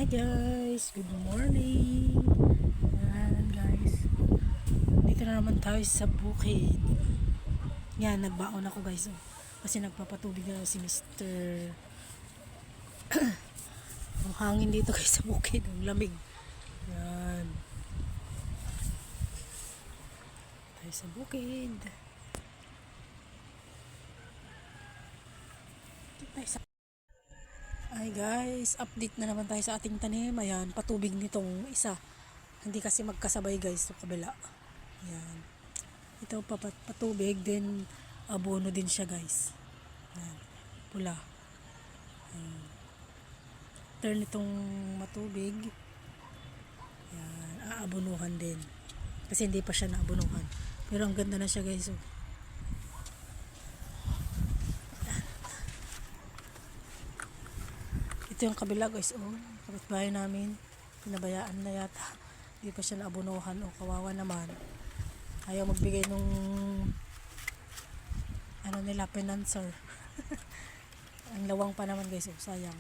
Hi guys, good morning. Ayan guys, dito na naman tayo sa bukid. Yan, nagbaon ako guys, oh. Kasi nagpapatubig na si Mr. Ang hangin dito guys sa bukid, ang lamig. Yan, tayo sa bukid. Tayo sa Ay guys, update na naman tayo sa ating tanim. Ayan, patubig nitong isa. Hindi kasi magkasabay guys sa kabila. Ayan. Ito patubig, then abono din siya guys. Ayan, pula. Ayan. Turn itong matubig. Ayan, aabonuhan din. Kasi hindi pa siya naabonuhan. Pero ang ganda na siya guys. Oh. Ito yung kabila guys, oh. Kapitbahay namin, pinabayaan na yata. Hindi pa siya naabunuhan, oh. Kawawa naman. Ayaw magbigay nung ano nila, financer. Ang lawang pa naman guys, oh. Sayang.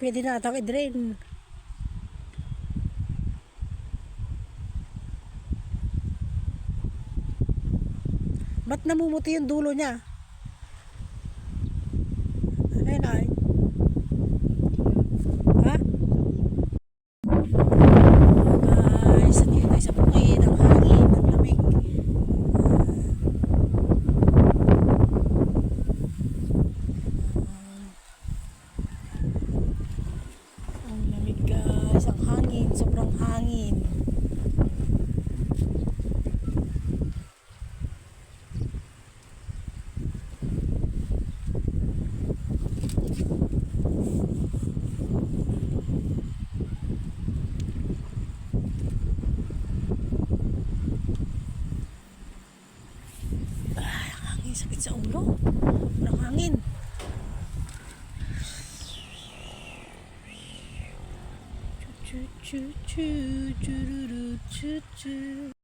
Pwede na atang i-drain. Ba't namumuti yung dulo niya? Ano yun ay? Ha? Guys, nandito tayo sa bukid. Ang hangin, ang lamig. Ang lamig guys. Ang hangin. Sobrang hangin. Sakit sa ulo. Sobrang hangin. Chu chu chu chu chu chu chu.